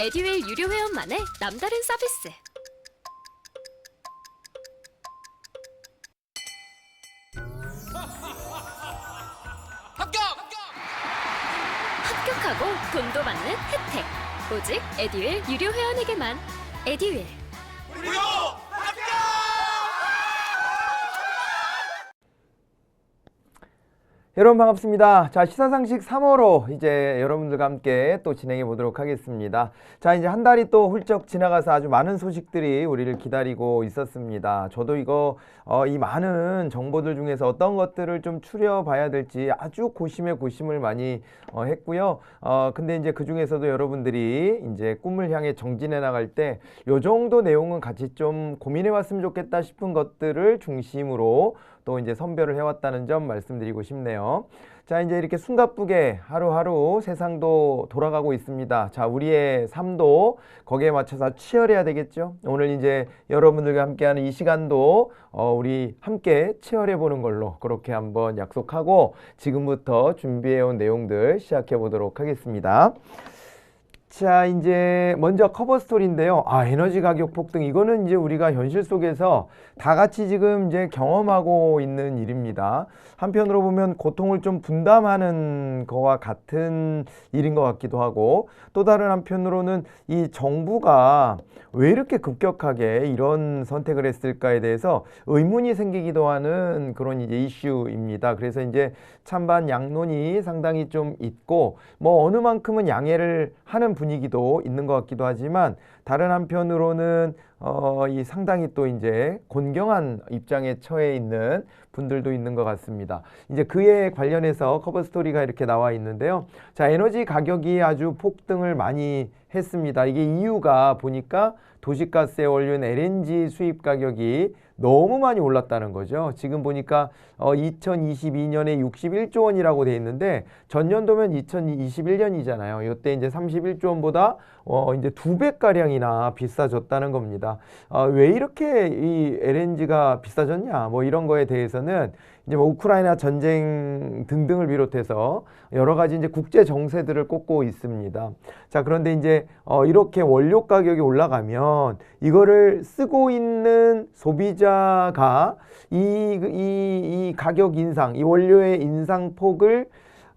에듀윌 유료 회원만의 남다른 서비스. 합격하고 돈도 받는 혜택. 오직 에듀윌 유료 회원에게만. 에듀윌. 여러분 반갑습니다. 자, 시사상식 3호로 이제 여러분들과 함께 또 진행해 보도록 하겠습니다. 자, 이제 한 달이 또 훌쩍 지나가서 아주 많은 소식들이 우리를 기다리고 있었습니다. 저도 이거 이 많은 정보들 중에서 어떤 것들을 좀 추려봐야 될지 아주 고심에 고심을 많이 했고요. 근데 이제 그 중에서도 여러분들이 이제 꿈을 향해 정진해 나갈 때 요 정도 내용은 같이 좀 고민해 봤으면 좋겠다 싶은 것들을 중심으로 또 이제 선별을 해왔다는 점 말씀드리고 싶네요. 자, 이제 이렇게 숨가쁘게 하루하루 세상도 돌아가고 있습니다. 자, 우리의 삶도 거기에 맞춰서 치열해야 되겠죠. 오늘 이제 여러분들과 함께하는 이 시간도 우리 함께 치열해 보는 걸로 그렇게 한번 약속하고 지금부터 준비해온 내용들 시작해 보도록 하겠습니다. 자, 이제 먼저 커버 스토리인데요. 에너지 가격 폭등. 이거는 이제 우리가 현실 속에서 다 같이 지금 이제 경험하고 있는 일입니다. 한편으로 보면 고통을 좀 분담하는 거와 같은 일인 것 같기도 하고, 또 다른 한편으로는 이 정부가 왜 이렇게 급격하게 이런 선택을 했을까에 대해서 의문이 생기기도 하는 그런 이제 이슈입니다. 그래서 이제 찬반 양론이 상당히 좀 있고, 뭐 어느 만큼은 양해를 하는 분위기도 있는 것 같기도 하지만, 다른 한편으로는 이 상당히 또 이제 곤경한 입장에 처해 있는 분들도 있는 것 같습니다. 이제 그에 관련해서 커버 스토리가 이렇게 나와 있는데요. 자, 에너지 가격이 아주 폭등을 많이 했습니다. 이게 이유가 보니까 도시가스의 원료인 LNG 수입 가격이 너무 많이 올랐다는 거죠. 지금 보니까 2022년에 61조 원이라고 돼 있는데 전년도면 2021년이잖아요. 이때 이제 31조 원보다 이제 2배가량이나 비싸졌다는 겁니다. 왜 이렇게 이 LNG가 비싸졌냐? 뭐 이런 거에 대해서는 이제 뭐 우크라이나 전쟁 등등을 비롯해서 여러 가지 이제 국제 정세들을 꼽고 있습니다. 자, 그런데 이제 이렇게 원료 가격이 올라가면 이거를 쓰고 있는 소비자가 이 가격 인상, 이 원료의 인상폭을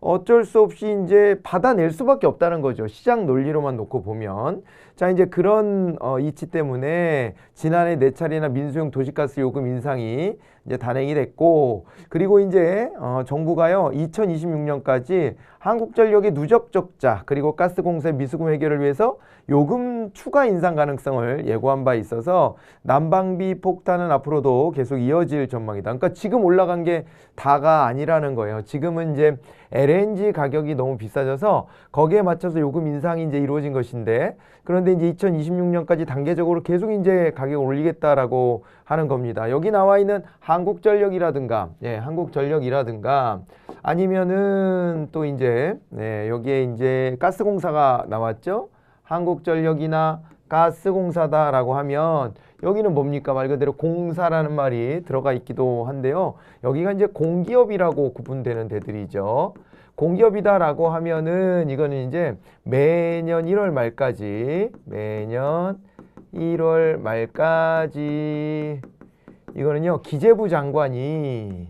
어쩔 수 없이 이제 받아낼 수밖에 없다는 거죠. 시장 논리로만 놓고 보면. 자, 이제 그런 이치 때문에 지난해 4차례나 민수용 도시가스 요금 인상이 이제 단행이 됐고, 그리고 이제 정부가요 2026년까지 한국전력의 누적 적자 그리고 가스공사의 미수금 해결을 위해서 요금 추가 인상 가능성을 예고한 바 있어서 난방비 폭탄은 앞으로도 계속 이어질 전망이다. 그러니까 지금 올라간 게 다가 아니라는 거예요. 지금은 이제 LNG 가격이 너무 비싸져서 거기에 맞춰서 요금 인상이 이제 이루어진 것인데, 그런데 이제 2026년까지 단계적으로 계속 이제 가격을 올리겠다라고 하는 겁니다. 여기 나와 있는 한국전력이라든가, 한국전력이라든가 아니면은 또 이제 여기에 이제 가스공사가 나왔죠. 한국전력이나 가스공사다라고 하면 여기는 뭡니까? 말 그대로 공사라는 말이 들어가 있기도 한데요. 여기가 이제 공기업이라고 구분되는 데들이죠. 공기업이다라고 하면은 이거는 이제 매년 1월 말까지 이거는요 기재부 장관이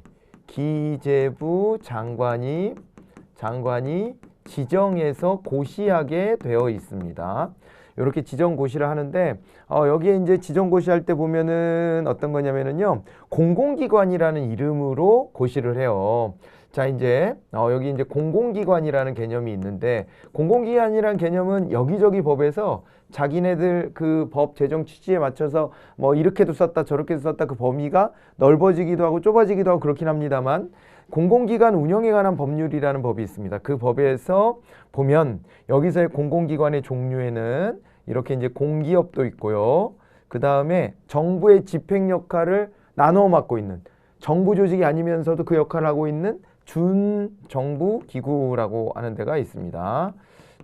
지정해서 고시하게 되어 있습니다. 이렇게 지정 고시를 하는데 여기에 이제 지정 고시할 때 보면은 어떤 거냐면은요 공공기관이라는 이름으로 고시를 해요. 자, 이제 여기 이제 공공기관이라는 개념이 있는데, 공공기관이라는 개념은 여기저기 법에서 자기네들 그 법 제정 취지에 맞춰서 뭐 이렇게도 썼다 저렇게도 썼다 그 범위가 넓어지기도 하고 좁아지기도 하고 그렇긴 합니다만, 공공기관 운영에 관한 법률이라는 법이 있습니다. 그 법에서 보면 여기서의 공공기관의 종류에는 이렇게 이제 공기업도 있고요. 그 다음에 정부의 집행 역할을 나눠 맡고 있는 정부 조직이 아니면서도 그 역할을 하고 있는 준정부 기구라고 하는 데가 있습니다.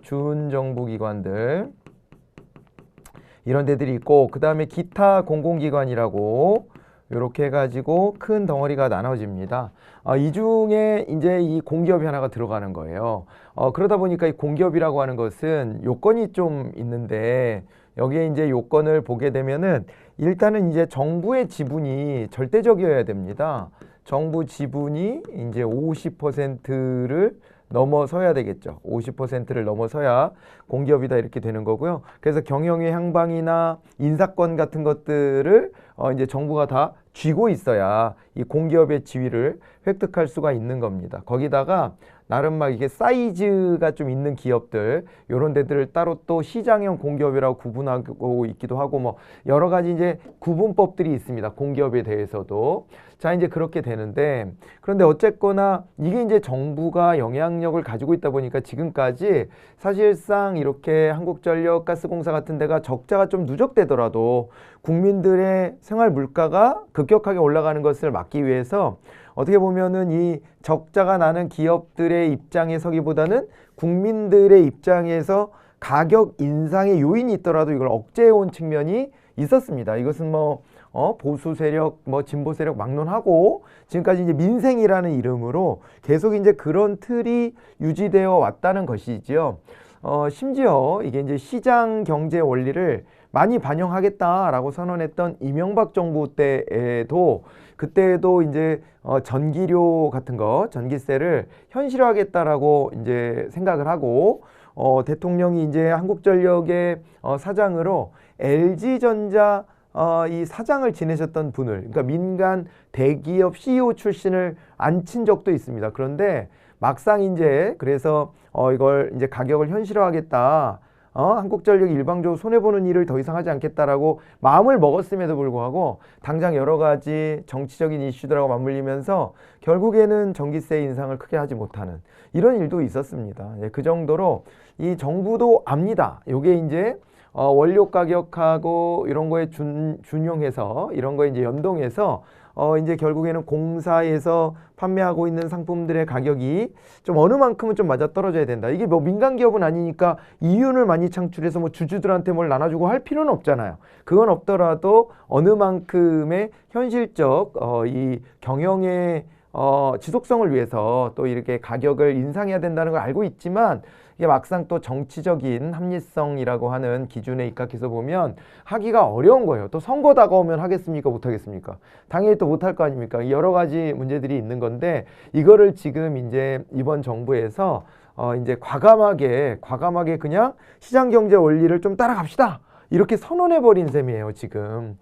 준정부 기관들 이런 데들이 있고, 그 다음에 기타 공공기관이라고 이렇게 해가지고 큰 덩어리가 나눠집니다. 이 중에 이제 이 공기업이 하나가 들어가는 거예요. 그러다 보니까 이 공기업이라고 하는 것은 요건이 좀 있는데 여기에 이제 요건을 보게 되면은 일단은 이제 정부의 지분이 절대적이어야 됩니다. 정부 지분이 이제 50%를 넘어서야 되겠죠. 50%를 넘어서야 공기업이다 이렇게 되는 거고요. 그래서 경영의 향방이나 인사권 같은 것들을 이제 정부가 다 쥐고 있어야 이 공기업의 지위를 획득할 수가 있는 겁니다. 거기다가 나름 막 이게 사이즈가 좀 있는 기업들 이런 데들을 따로 또 시장형 공기업이라고 구분하고 있기도 하고 뭐 여러 가지 이제 구분법들이 있습니다. 공기업에 대해서도. 자, 이제 그렇게 되는데 그런데 어쨌거나 이게 이제 정부가 영향력을 가지고 있다 보니까 지금까지 사실상 이렇게 한국전력 가스공사 같은 데가 적자가 좀 누적되더라도 국민들의 생활 물가가 급격하게 올라가는 것을 막기 위해서 어떻게 보면은 이 적자가 나는 기업들의 입장에 서기보다는 국민들의 입장에서 가격 인상의 요인이 있더라도 이걸 억제해 온 측면이 있었습니다. 이것은 뭐 보수 세력, 뭐 진보 세력 막론하고 지금까지 이제 민생이라는 이름으로 계속 이제 그런 틀이 유지되어 왔다는 것이지요. 심지어 이게 이제 시장 경제 원리를 많이 반영하겠다라고 선언했던 이명박 정부 때에도 그때도 이제 전기료 같은 거, 전기세를 현실화하겠다라고 이제 생각을 하고 대통령이 이제 한국전력의 사장으로 LG전자 이 사장을 지내셨던 분을, 그러니까 민간 대기업 CEO 출신을 앉힌 적도 있습니다. 그런데 막상 이제 그래서 이걸 이제 가격을 현실화하겠다. 한국전력이 일방적으로 손해보는 일을 더 이상 하지 않겠다라고 마음을 먹었음에도 불구하고 당장 여러 가지 정치적인 이슈들하고 맞물리면서 결국에는 전기세 인상을 크게 하지 못하는 이런 일도 있었습니다. 그 정도로 이 정부도 압니다. 요게 이제 원료 가격하고 이런 거에 준용해서 이런 거에 이제 연동해서 이제 결국에는 공사에서 판매하고 있는 상품들의 가격이 좀 어느 만큼은 좀 맞아 떨어져야 된다. 이게 뭐 민간 기업은 아니니까 이윤을 많이 창출해서 뭐 주주들한테 뭘 나눠주고 할 필요는 없잖아요. 그건 없더라도 어느 만큼의 현실적 이 경영의 지속성을 위해서 또 이렇게 가격을 인상해야 된다는 걸 알고 있지만 이게 막상 또 정치적인 합리성이라고 하는 기준에 입각해서 보면 하기가 어려운 거예요. 또 선거 다가오면 하겠습니까? 못 하겠습니까? 당연히 또 못할 거 아닙니까? 여러 가지 문제들이 있는 건데 이거를 지금 이제 이번 정부에서 이제 과감하게 그냥 시장 경제 원리를 좀 따라갑시다. 이렇게 선언해 버린 셈이에요, 지금.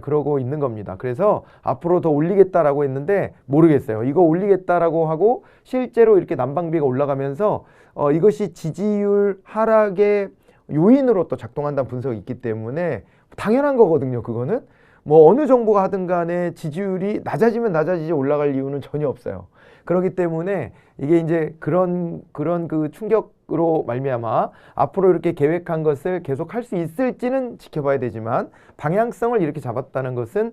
그러고 있는 겁니다. 그래서 앞으로 더 올리겠다라고 했는데 모르겠어요. 이거 올리겠다라고 하고 실제로 이렇게 난방비가 올라가면서 이것이 지지율 하락의 요인으로 또 작동한다는 분석이 있기 때문에 당연한 거거든요. 그거는 뭐 어느 정부가 하든 간에 지지율이 낮아지면 낮아지지 올라갈 이유는 전혀 없어요. 그렇기 때문에 이게 이제 그런 그 충격으로 말미암아 앞으로 이렇게 계획한 것을 계속 할 수 있을지는 지켜봐야 되지만 방향성을 이렇게 잡았다는 것은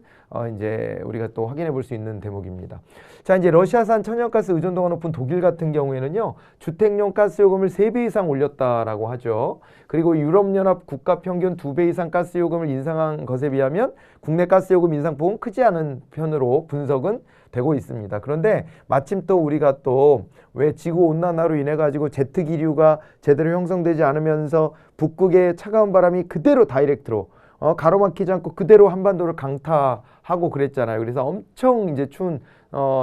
이제 우리가 또 확인해 볼 수 있는 대목입니다. 자, 이제 러시아산 천연가스 의존도가 높은 독일 같은 경우에는요, 주택용 가스요금을 3배 이상 올렸다라고 하죠. 그리고 유럽연합 국가 평균 2배 이상 가스요금을 인상한 것에 비하면 국내 가스요금 인상폭은 크지 않은 편으로 분석은 되고 있습니다. 그런데 마침 또 우리가 또 왜 지구온난화로 인해 가지고 제트기류가 제대로 형성되지 않으면서 북극의 차가운 바람이 그대로 다이렉트로 가로막히지 않고 그대로 한반도를 강타하고 그랬잖아요. 그래서 엄청 이제 추운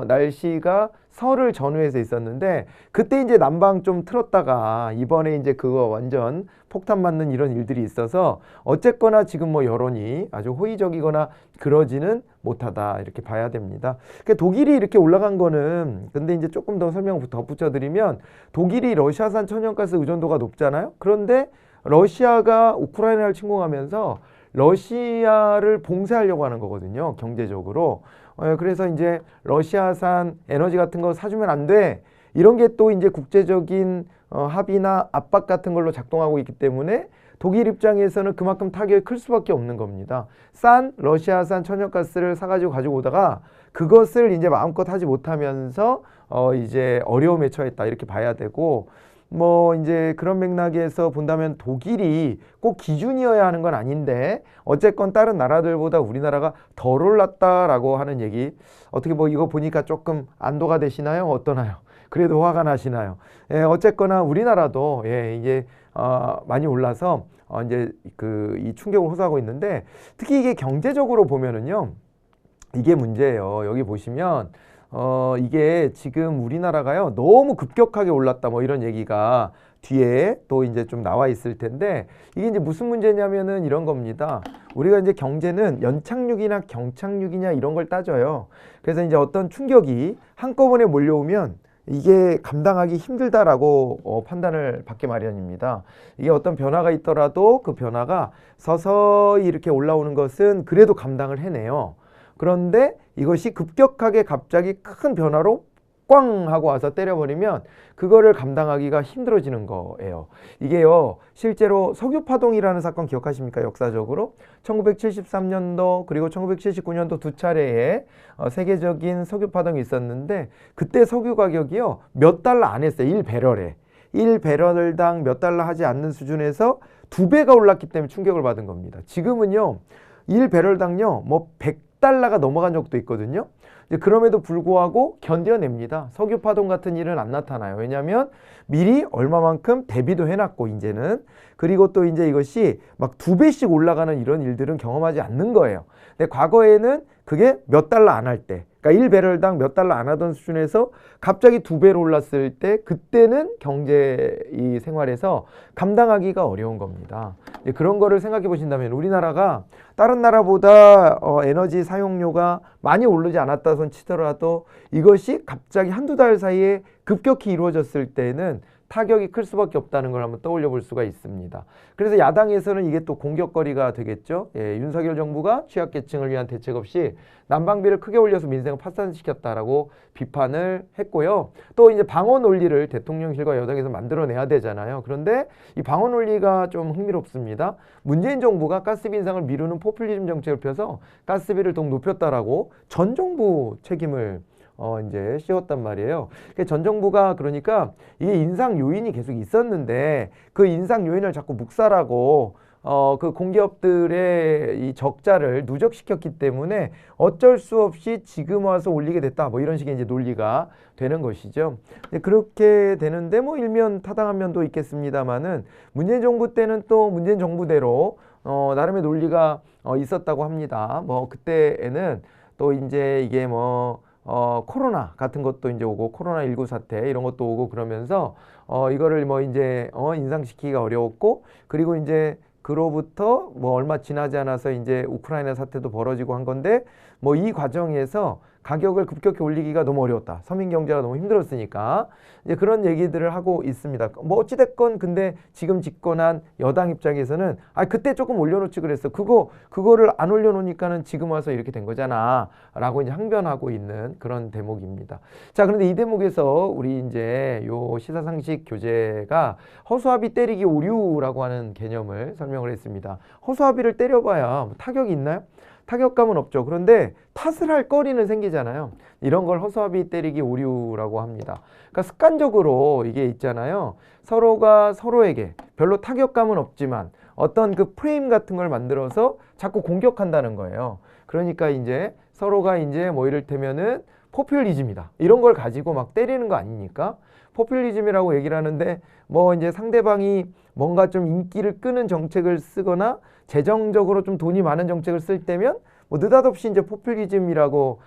날씨가 설을 전후해서 있었는데 그때 이제 난방 좀 틀었다가 이번에 이제 그거 완전 폭탄 맞는 이런 일들이 있어서 어쨌거나 지금 뭐 여론이 아주 호의적이거나 그러지는 못하다 이렇게 봐야 됩니다. 그러니까 독일이 이렇게 올라간 거는 근데 이제 조금 더 설명 덧붙여드리면 독일이 러시아산 천연가스 의존도가 높잖아요. 그런데 러시아가 우크라이나를 침공하면서 러시아를 봉쇄하려고 하는 거거든요. 경제적으로. 그래서 이제 러시아산 에너지 같은 거 사주면 안 돼. 이런 게 또 이제 국제적인 합의나 압박 같은 걸로 작동하고 있기 때문에 독일 입장에서는 그만큼 타격이 클 수밖에 없는 겁니다. 싼 러시아산 천연가스를 가지고 오다가 그것을 이제 마음껏 하지 못하면서 이제 어려움에 처했다 이렇게 봐야 되고 뭐 이제 그런 맥락에서 본다면 독일이 꼭 기준이어야 하는 건 아닌데 어쨌건 다른 나라들보다 우리나라가 덜 올랐다라고 하는 얘기, 어떻게 뭐 이거 보니까 조금 안도가 되시나요? 어떠나요? 그래도 화가 나시나요? 예, 어쨌거나 우리나라도 예, 이게 많이 올라서 이제 그 이 충격을 호소하고 있는데, 특히 이게 경제적으로 보면은요, 이게 문제예요. 여기 보시면 이게 지금 우리나라가요 너무 급격하게 올랐다 뭐 이런 얘기가 뒤에 또 이제 좀 나와 있을 텐데, 이게 이제 무슨 문제냐면은 이런 겁니다. 우리가 이제 경제는 연착륙이나 경착륙이냐 이런 걸 따져요. 그래서 이제 어떤 충격이 한꺼번에 몰려오면 이게 감당하기 힘들다라고 판단을 받게 마련입니다. 이게 어떤 변화가 있더라도 그 변화가 서서히 이렇게 올라오는 것은 그래도 감당을 해내요. 그런데 이것이 급격하게 갑자기 큰 변화로 꽝 하고 와서 때려버리면 그거를 감당하기가 힘들어지는 거예요. 이게요, 실제로 석유파동이라는 사건 기억하십니까? 역사적으로 1973년도 그리고 1979년도 두 차례의 세계적인 석유파동이 있었는데, 그때 석유 가격이요 몇 달러 안 했어요. 1배럴에 1배럴당 몇 달러 하지 않는 수준에서 2배가 올랐기 때문에 충격을 받은 겁니다. 지금은요 1배럴당요 뭐 100달러가 넘어간 적도 있거든요. 그럼에도 불구하고 견뎌냅니다. 석유 파동 같은 일은 안 나타나요. 왜냐하면 미리 얼마만큼 대비도 해놨고 이제는, 그리고 또 이제 이것이 막 2배씩 올라가는 이런 일들은 경험하지 않는 거예요. 근데 과거에는 그게 몇 달러 안 할 때, 그러니까 1배럴당 몇 달러 안 하던 수준에서 갑자기 2배로 올랐을 때, 그때는 경제 이 생활에서 감당하기가 어려운 겁니다. 그런 거를 생각해 보신다면 우리나라가 다른 나라보다 에너지 사용료가 많이 오르지 않았다 손 치더라도 이것이 갑자기 한두 달 사이에 급격히 이루어졌을 때는 타격이 클 수밖에 없다는 걸 한번 떠올려 볼 수가 있습니다. 그래서 야당에서는 이게 또 공격거리가 되겠죠. 예, 윤석열 정부가 취약계층을 위한 대책 없이 난방비를 크게 올려서 민생을 파산시켰다라고 비판을 했고요. 또 이제 방어 논리를 대통령실과 여당에서 만들어내야 되잖아요. 그런데 이 방어 논리가 좀 흥미롭습니다. 문재인 정부가 가스비 인상을 미루는 포퓰리즘 정책을 펴서 가스비를 더욱 높였다라고 전 정부 책임을 이제 씌웠단 말이에요. 전 정부가 그러니까 이게 인상 요인이 계속 있었는데 그 인상 요인을 자꾸 묵살하고 그 공기업들의 이 적자를 누적시켰기 때문에 어쩔 수 없이 지금 와서 올리게 됐다. 뭐 이런 식의 이제 논리가 되는 것이죠. 그렇게 되는데 뭐 일면 타당한 면도 있겠습니다만은 문재인 정부 때는 또 문재인 정부대로 나름의 논리가 있었다고 합니다. 뭐 그때에는 또 이제 이게 뭐 코로나 같은 것도 이제 오고 코로나19 사태 이런 것도 오고 그러면서 이거를 뭐 이제 인상시키기가 어려웠고, 그리고 이제 그로부터 뭐 얼마 지나지 않아서 이제 우크라이나 사태도 벌어지고 한 건데, 뭐 이 과정에서 가격을 급격히 올리기가 너무 어려웠다. 서민 경제가 너무 힘들었으니까 이제 그런 얘기들을 하고 있습니다. 뭐 어찌됐건 근데 지금 집권한 여당 입장에서는 그때 조금 올려놓지 그랬어. 그거를 안 올려놓으니까는 지금 와서 이렇게 된 거잖아. 라고 이제 항변하고 있는 그런 대목입니다. 자, 그런데 이 대목에서 우리 이제 요 시사상식 교재가 허수아비 때리기 오류라고 하는 개념을 설명을 했습니다. 허수아비를 때려봐야 뭐 타격이 있나요? 타격감은 없죠. 그런데 탓을 할 거리는 생기잖아요. 이런 걸 허수아비 때리기 오류라고 합니다. 그러니까 습관적으로 이게 있잖아요. 서로가 서로에게 별로 타격감은 없지만 어떤 그 프레임 같은 걸 만들어서 자꾸 공격한다는 거예요. 그러니까 이제 서로가 이제 뭐 이를테면은 포퓰리즘이다. 이런 걸 가지고 막 때리는 거 아닙니까? 포퓰리즘이라고 얘기를 하는데 뭐 이제 상대방이 뭔가 좀 인기를 끄는 정책을 쓰거나 재정적으로 좀 돈이 많은 정책을 쓸 때면 뭐 느닷없이 이제 포퓰리즘이라고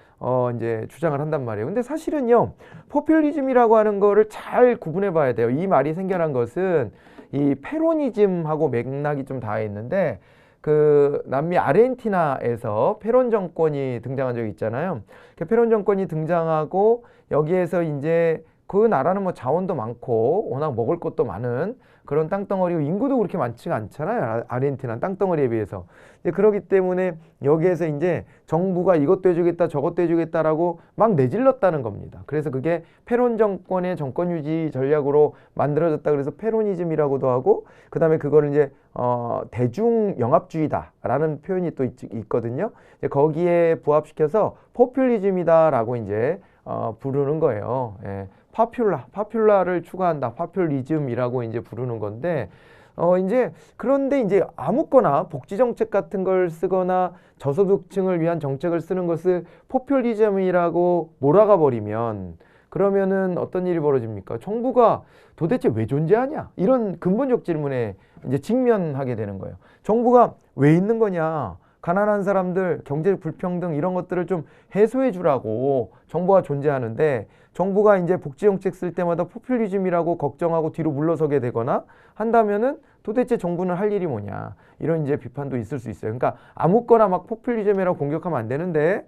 이제 주장을 한단 말이에요. 근데 사실은요, 포퓰리즘이라고 하는 거를 잘 구분해 봐야 돼요. 이 말이 생겨난 것은 이 페로니즘하고 맥락이 좀 닿아 있는데, 그 남미 아르헨티나에서 페론 정권이 등장한 적이 있잖아요. 페론 정권이 등장하고 여기에서 이제 그 나라는 뭐 자원도 많고 워낙 먹을 것도 많은 그런 땅덩어리고 인구도 그렇게 많지가 않잖아요. 아르헨티나 땅덩어리에 비해서. 그렇기 때문에 여기에서 이제 정부가 이것도 해주겠다 저것도 해주겠다라고 막 내질렀다는 겁니다. 그래서 그게 페론 정권의 정권 유지 전략으로 만들어졌다. 그래서 페로니즘이라고도 하고, 그 다음에 그거를 이제 대중 영합주의다라는 표현이 또 있거든요. 거기에 부합시켜서 포퓰리즘이다라고 이제 부르는 거예요. 예. 파퓰라를 추구한다. 파퓰리즘이라고 이제 부르는 건데, 이제 그런데 이제 아무거나 복지 정책 같은 걸 쓰거나 저소득층을 위한 정책을 쓰는 것을 포퓰리즘이라고 몰아가 버리면 그러면은 어떤 일이 벌어집니까? 정부가 도대체 왜 존재하냐? 이런 근본적 질문에 이제 직면하게 되는 거예요. 정부가 왜 있는 거냐? 가난한 사람들, 경제 불평등 이런 것들을 좀 해소해 주라고 정부가 존재하는데 정부가 이제 복지 정책 쓸 때마다 포퓰리즘이라고 걱정하고 뒤로 물러서게 되거나 한다면은 도대체 정부는 할 일이 뭐냐 이런 이제 비판도 있을 수 있어요. 그러니까 아무거나 막 포퓰리즘이라고 공격하면 안 되는데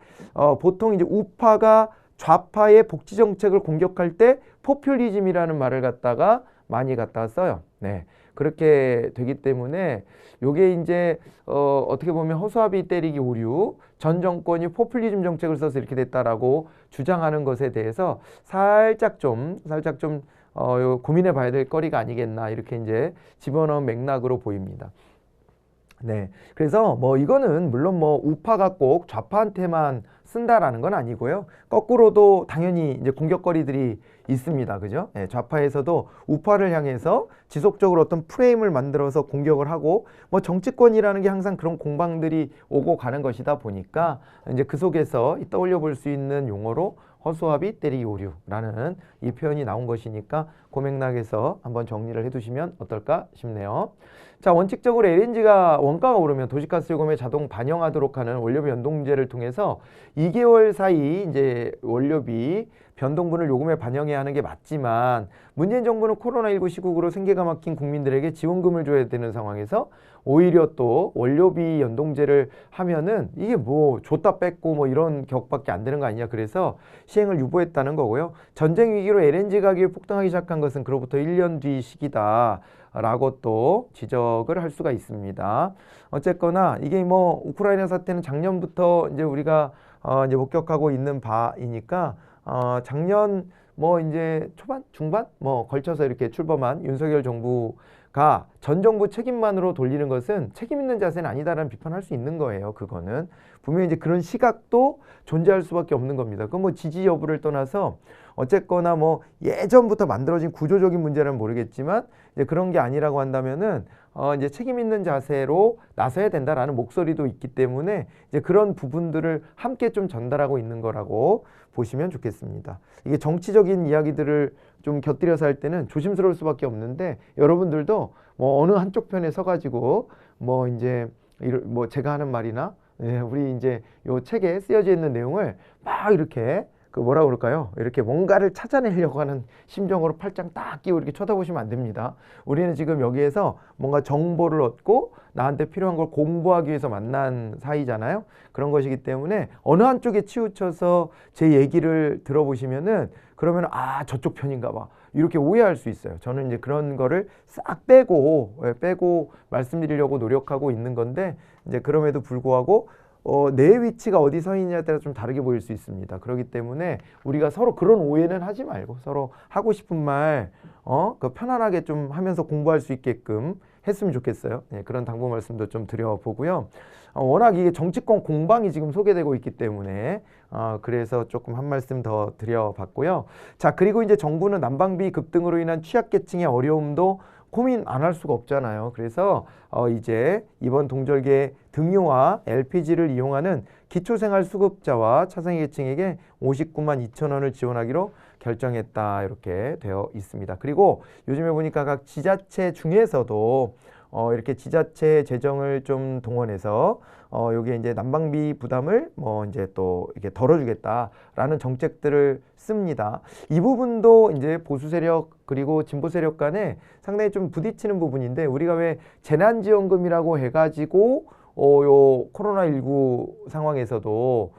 보통 이제 우파가 좌파의 복지 정책을 공격할 때 포퓰리즘이라는 말을 갖다가 많이 갖다가 써요. 네. 그렇게 되기 때문에 요게 이제 어떻게 보면 허수아비 때리기 오류 전 정권이 포퓰리즘 정책을 써서 이렇게 됐다라고 주장하는 것에 대해서 살짝 좀 고민해 봐야 될 거리가 아니겠나 이렇게 이제 집어넣은 맥락으로 보입니다. 네. 그래서 뭐 이거는 물론 뭐 우파가 꼭 좌파한테만 쓴다라는 건 아니고요. 거꾸로도 당연히 이제 공격거리들이 있습니다. 그죠? 네, 좌파에서도 우파를 향해서 지속적으로 어떤 프레임을 만들어서 공격을 하고 뭐 정치권이라는 게 항상 그런 공방들이 오고 가는 것이다 보니까 이제 그 속에서 떠올려 볼 수 있는 용어로 허수아비 때리기 오류라는 이 표현이 나온 것이니까 그 맥락에서 한번 정리를 해두시면 어떨까 싶네요. 자, 원칙적으로 LNG가 원가가 오르면 도시가스 요금에 자동 반영하도록 하는 원료비 연동제를 통해서 2개월 사이 이제 원료비 변동분을 요금에 반영해야 하는 게 맞지만 문재인 정부는 코로나19 시국으로 생계가 막힌 국민들에게 지원금을 줘야 되는 상황에서 오히려 또 원료비 연동제를 하면은 이게 뭐 줬다 뺐고 뭐 이런 격밖에 안 되는 거 아니냐 그래서 시행을 유보했다는 거고요. 전쟁 위기로 LNG 가격이 폭등하기 시작한 것은 그로부터 1년 뒤 시기다. 라고 또 지적을 할 수가 있습니다. 어쨌거나 이게 뭐 우크라이나 사태는 작년부터 이제 우리가 이제 목격하고 있는 바이니까 작년 뭐 이제 초반, 중반 뭐 걸쳐서 이렇게 출범한 윤석열 정부가 전 정부 책임만으로 돌리는 것은 책임 있는 자세는 아니다라는 비판할 수 있는 거예요. 그거는 분명히 이제 그런 시각도 존재할 수밖에 없는 겁니다. 그 뭐 지지 여부를 떠나서 어쨌거나 뭐 예전부터 만들어진 구조적인 문제는 모르겠지만 이제 그런 게 아니라고 한다면은 이제 책임 있는 자세로 나서야 된다라는 목소리도 있기 때문에 이제 그런 부분들을 함께 좀 전달하고 있는 거라고 보시면 좋겠습니다. 이게 정치적인 이야기들을 좀 곁들여서 할 때는 조심스러울 수밖에 없는데 여러분들도 뭐 어느 한쪽 편에 서가지고 뭐 이제 뭐 제가 하는 말이나 우리 이제 요 책에 쓰여져 있는 내용을 막 이렇게 그 뭐라 그럴까요? 이렇게 뭔가를 찾아내려고 하는 심정으로 팔짱 딱 끼고 이렇게 쳐다보시면 안 됩니다. 우리는 지금 여기에서 뭔가 정보를 얻고 나한테 필요한 걸 공부하기 위해서 만난 사이잖아요. 그런 것이기 때문에 어느 한쪽에 치우쳐서 제 얘기를 들어보시면은 그러면 아 저쪽 편인가 봐 이렇게 오해할 수 있어요. 저는 이제 그런 거를 싹 빼고 말씀드리려고 노력하고 있는 건데 이제 그럼에도 불구하고 내 위치가 어디 서 있냐에 따라 좀 다르게 보일 수 있습니다. 그렇기 때문에 우리가 서로 그런 오해는 하지 말고 서로 하고 싶은 말 그 편안하게 좀 하면서 공부할 수 있게끔 했으면 좋겠어요. 네, 그런 당부 말씀도 좀 드려보고요. 워낙 이게 정치권 공방이 지금 소개되고 있기 때문에 그래서 조금 한 말씀 더 드려봤고요. 자, 그리고 이제 정부는 난방비 급등으로 인한 취약계층의 어려움도 고민 안 할 수가 없잖아요. 그래서 이제 이번 동절기에 등유와 LPG를 이용하는 기초생활수급자와 차상위계층에게 59만 2천 원을 지원하기로 결정했다 이렇게 되어 있습니다. 그리고 요즘에 보니까 각 지자체 중에서도 이렇게 지자체 재정을 좀 동원해서 요게 이제 난방비 부담을 뭐 이제 또 이렇게 덜어주겠다라는 정책들을 씁니다. 이 부분도 이제 보수 세력 그리고 진보 세력 간에 상당히 좀 부딪히는 부분인데 우리가 왜 재난지원금이라고 해가지고 요 코로나19 상황에서도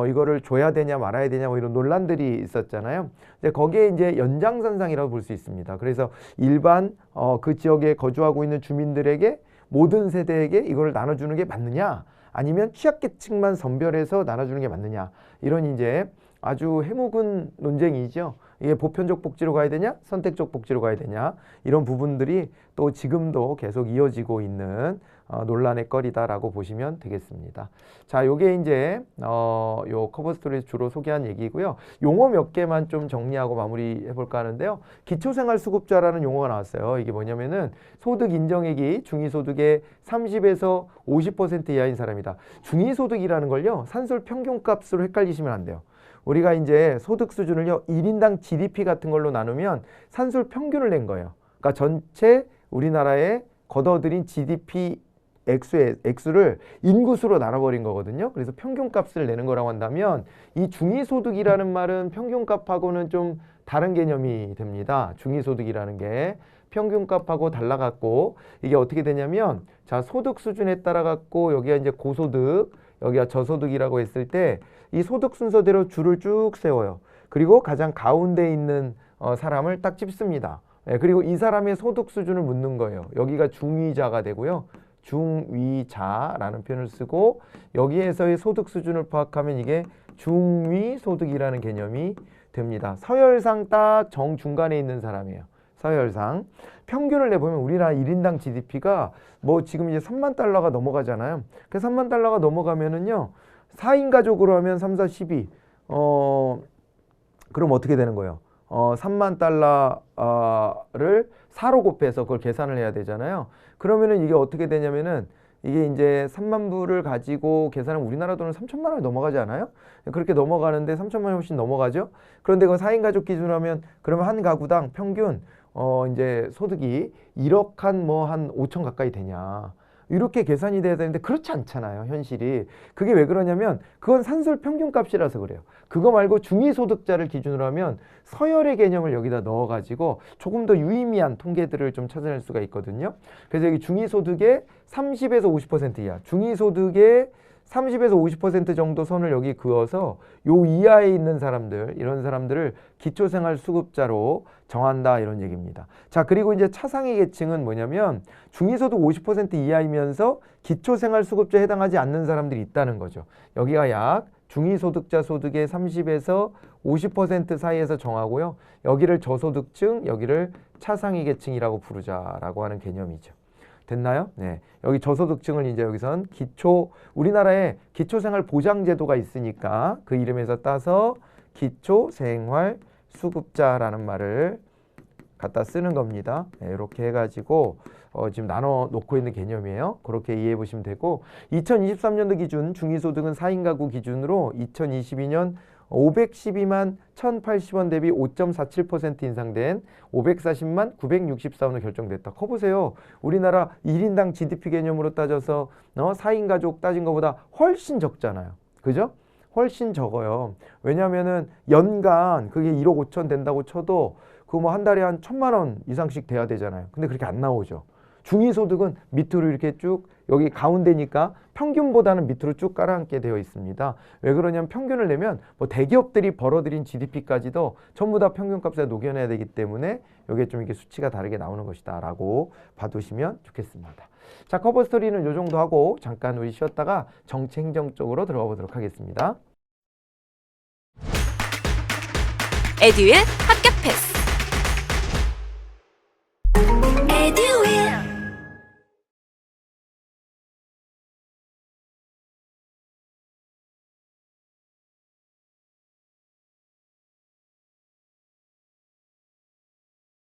이거를 줘야 되냐 말아야 되냐 뭐 이런 논란들이 있었잖아요. 근데 거기에 이제 연장선상이라고 볼 수 있습니다. 그래서 일반 그 지역에 거주하고 있는 주민들에게 모든 세대에게 이걸 나눠주는 게 맞느냐 아니면 취약계층만 선별해서 나눠주는 게 맞느냐 이런 이제 아주 해묵은 논쟁이죠. 이게 보편적 복지로 가야 되냐, 선택적 복지로 가야 되냐, 이런 부분들이 또 지금도 계속 이어지고 있는 논란의 거리다라고 보시면 되겠습니다. 자, 요게 이제 요 커버 스토리에서 주로 소개한 얘기고요. 용어 몇 개만 좀 정리하고 마무리해 볼까 하는데요. 기초생활수급자라는 용어가 나왔어요. 이게 뭐냐면은 소득 인정액이 중위소득의 30에서 50% 이하인 사람이다. 중위소득이라는 걸요, 산술 평균값으로 헷갈리시면 안 돼요. 우리가 이제 소득 수준을요, 1인당 GDP 같은 걸로 나누면 산술 평균을 낸 거예요. 그러니까 전체 우리나라에 걷어들인 GDP 액수를 인구수로 나눠버린 거거든요. 그래서 평균값을 내는 거라고 한다면 이 중위소득이라는 말은 평균값하고는 좀 다른 개념이 됩니다. 중위소득이라는 게 평균값하고 달라갖고 이게 어떻게 되냐면 자, 소득 수준에 따라 갖고 여기가 이제 고소득, 여기가 저소득이라고 했을 때 이 소득 순서대로 줄을 쭉 세워요. 그리고 가장 가운데 있는 사람을 딱 찝습니다. 그리고 이 사람의 소득 수준을 묻는 거예요. 여기가 중위자가 되고요. 중위자라는 표현을 쓰고 여기에서의 소득 수준을 파악하면 이게 중위소득이라는 개념이 됩니다. 서열상 딱 정중간에 있는 사람이에요. 서열상. 평균을 내보면 우리나라 1인당 GDP가 뭐 지금 이제 3만 달러가 넘어가잖아요. 그래서 3만 달러가 넘어가면은요. 4인 가족으로 하면 3, 4, 12. 그럼 어떻게 되는 거예요? 3만 달러를 4로 곱해서 그걸 계산을 해야 되잖아요. 그러면은 이게 어떻게 되냐면은 이게 이제 3만 불을 가지고 계산하면 우리나라 돈은 3천만 원이 넘어가지 않아요? 그렇게 넘어가는데 3천만 원이 훨씬 넘어가죠? 그런데 그건 4인 가족 기준으로 하면 그러면 한 가구당 평균 이제 소득이 1억 한 5천 가까이 되냐. 이렇게 계산이 돼야 되는데 그렇지 않잖아요, 현실이. 그게 왜 그러냐면 그건 산술 평균값이라서 그래요. 그거 말고 중위소득자를 기준으로 하면 서열의 개념을 여기다 넣어가지고 조금 더 유의미한 통계들을 좀 찾아낼 수가 있거든요. 그래서 여기 중위소득의 30에서 50% 이하, 중위소득의 30에서 50% 정도 선을 여기 그어서 요 이하에 있는 사람들, 이런 사람들을 기초생활수급자로 정한다, 이런 얘기입니다. 자, 그리고 이제 차상위 계층은 뭐냐면 중위소득 50% 이하이면서 기초생활수급자에 해당하지 않는 사람들이 있다는 거죠. 여기가 약 중위소득자 소득의 30에서 50% 사이에서 정하고요. 여기를 저소득층, 여기를 차상위 계층이라고 부르자라고 하는 개념이죠. 됐나요? 네. 여기 저소득층을 이제 여기선 우리나라에 기초생활보장제도가 있으니까 그 이름에서 따서 기초생활수급자라는 말을 갖다 쓰는 겁니다. 네, 이렇게 해가지고 지금 나눠 놓고 있는 개념이에요. 그렇게 이해해 보시면 되고 2023년도 기준 중위소득은 4인 가구 기준으로 2022년 512만 1,080원 대비 5.47% 인상된 540만 964원으로 결정됐다. 커 보세요. 우리나라 1인당 GDP 개념으로 따져서 4인 가족 따진 것보다 훨씬 적잖아요. 그죠? 훨씬 적어요. 왜냐하면은 연간 그게 1억 5천 된다고 쳐도 그 뭐 한 달에 한 1,000만 원 이상씩 돼야 되잖아요. 근데 그렇게 안 나오죠. 중위소득은 밑으로 이렇게 쭉 여기 가운데니까 평균보다는 밑으로 쭉 깔아앉게 되어 있습니다. 왜 그러냐면 평균을 내면 뭐 대기업들이 벌어들인 GDP까지도 전부 다 평균값에 녹여내야 되기 때문에 이게 좀 이렇게 수치가 다르게 나오는 것이다 라고 봐두시면 좋겠습니다. 자, 커버 스토리는 이 정도 하고 잠깐 우리 쉬었다가 정치 행정 쪽으로 들어가 보도록 하겠습니다. 에듀윌 합격 패스.